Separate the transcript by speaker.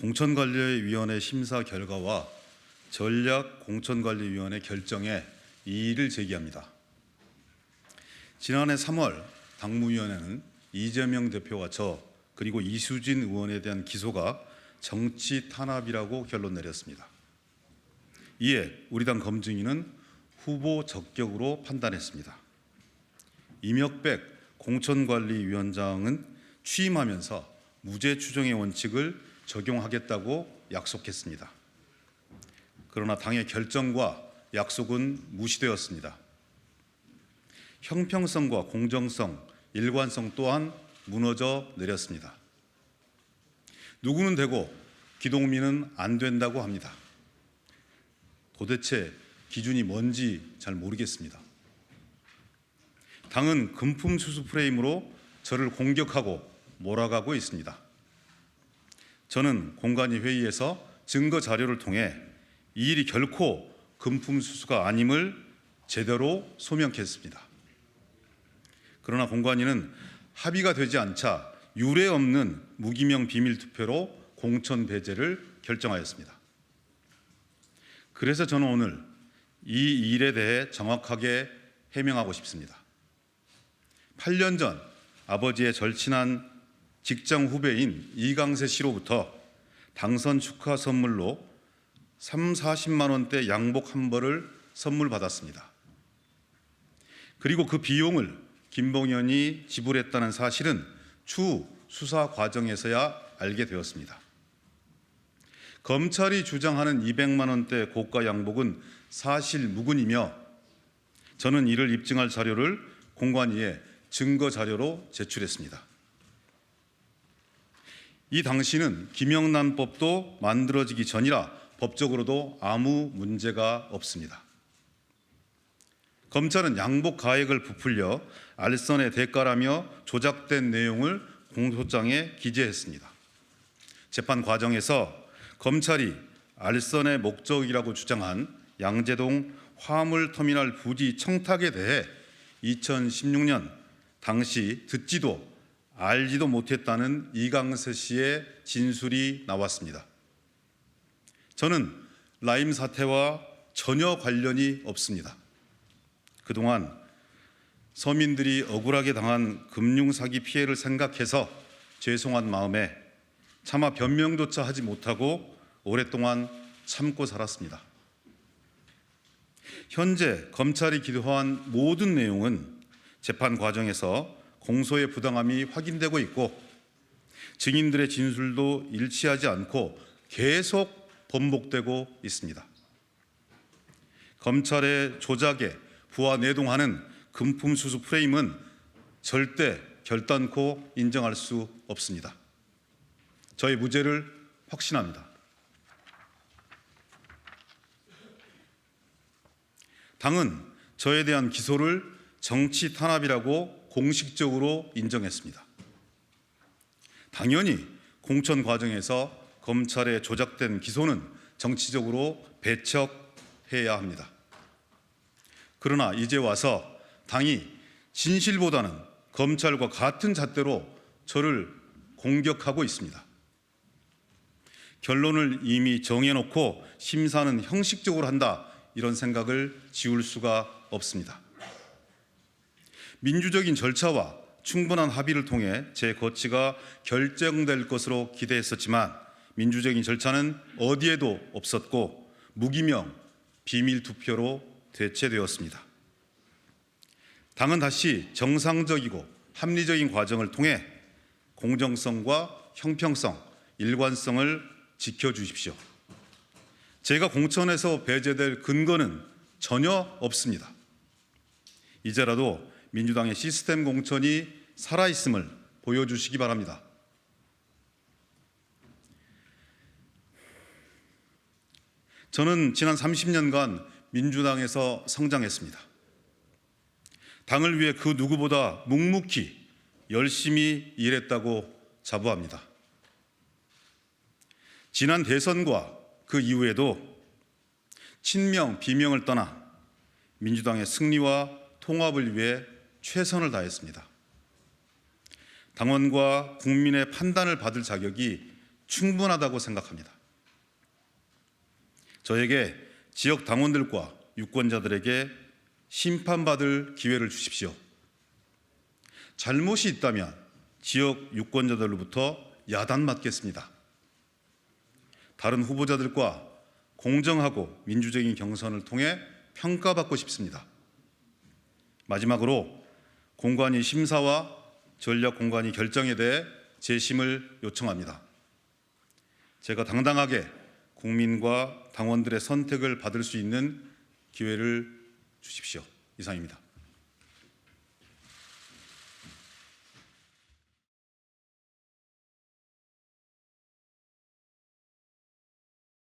Speaker 1: 공천관리위원회 심사 결과와 전략공천관리위원회 결정에 이의를 제기합니다. 지난해 3월 당무위원회는 이재명 대표와 저 그리고 이수진 의원에 대한 기소가 정치 탄압이라고 결론 내렸습니다. 이에 우리 당 검증위는 후보 적격으로 판단했습니다. 이명백 공천관리위원장은 취임하면서 무죄 추정의 원칙을 적용하겠다고 약속했습니다. 그러나 당의 결정과 약속은 무시되었습니다. 형평성과 공정성, 일관성 또한 무너져 내렸습니다. 누구는 되고 기동민은 안 된다고 합니다. 도대체 기준이 뭔지 잘 모르겠습니다. 당은 금품 수수 프레임으로 저를 공격하고 몰아가고 있습니다. 저는 공관위 회의에서 증거 자료를 통해 이 일이 결코 금품 수수가 아님을 제대로 소명했습니다. 그러나 공관위는 합의가 되지 않자 유례 없는 무기명 비밀 투표로 공천 배제를 결정하였습니다. 그래서 저는 오늘 이 일에 대해 정확하게 해명하고 싶습니다. 8년 전 아버지의 절친한 직장 후배인 이강세 씨로부터 당선 축하 선물로 40만 원대 양복 한 벌을 선물 받았습니다. 그리고 그 비용을 김봉현이 지불했다는 사실은 추후 수사 과정에서야 알게 되었습니다. 검찰이 주장하는 200만 원대 고가 양복은 사실 무근이며 저는 이를 입증할 자료를 공관위에 증거 자료로 제출했습니다. 이 당시는 김영란법도 만들어지기 전이라 법적으로도 아무 문제가 없습니다. 검찰은 양복 가액을 부풀려 알선의 대가라며 조작된 내용을 공소장에 기재했습니다. 재판 과정에서 검찰이 알선의 목적이라고 주장한 양재동 화물터미널 부지 청탁에 대해 2016년 당시 듣지도 알지도 못했다는 이강세 씨의 진술이 나왔습니다. 저는 라임 사태와 전혀 관련이 없습니다. 그동안 서민들이 억울하게 당한 금융사기 피해를 생각해서 죄송한 마음에 차마 변명조차 하지 못하고 오랫동안 참고 살았습니다. 현재 검찰이 기소한 모든 내용은 재판 과정에서 공소의 부당함이 확인되고 있고 증인들의 진술도 일치하지 않고 계속 번복되고 있습니다. 검찰의 조작에 부하내동하는 금품 수수 프레임은 절대 결단코 인정할 수 없습니다. 저의 무죄를 확신합니다. 당은 저에 대한 기소를 정치 탄압이라고 공식적으로 인정했습니다. 당연히 공천 과정에서 검찰의 조작된 기소는 정치적으로 배척해야 합니다. 그러나 이제 와서 당이 진실보다는 검찰과 같은 잣대로 저를 공격하고 있습니다. 결론을 이미 정해놓고 심사는 형식적으로 한다, 이런 생각을 지울 수가 없습니다. 민주적인 절차와 충분한 합의를 통해 제 거취가 결정될 것으로 기대했었지만 민주적인 절차는 어디에도 없었고 무기명 비밀 투표로 대체되었습니다. 당은 다시 정상적이고 합리적인 과정을 통해 공정성과 형평성, 일관성을 지켜주십시오. 제가 공천에서 배제될 근거는 전혀 없습니다. 이제라도 민주당의 시스템 공천이 살아있음을 보여주시기 바랍니다. 저는 지난 30년간 민주당에서 성장했습니다. 당을 위해 그 누구보다 묵묵히 열심히 일했다고 자부합니다. 지난 대선과 그 이후에도 친명, 비명을 떠나 민주당의 승리와 통합을 위해 최선을 다했습니다. 당원과 국민의 판단을 받을 자격이 충분하다고 생각합니다. 저에게 지역 당원들과 유권자들에게 심판받을 기회를 주십시오. 잘못이 있다면 지역 유권자들로부터 야단맞겠습니다. 다른 후보자들과 공정하고 민주적인 경선을 통해 평가받고 싶습니다. 마지막으로 공관위 심사와 전략 공관위 결정에 대해 재심을 요청합니다. 제가 당당하게 국민과 당원들의 선택을 받을 수 있는 기회를 주십시오. 이상입니다.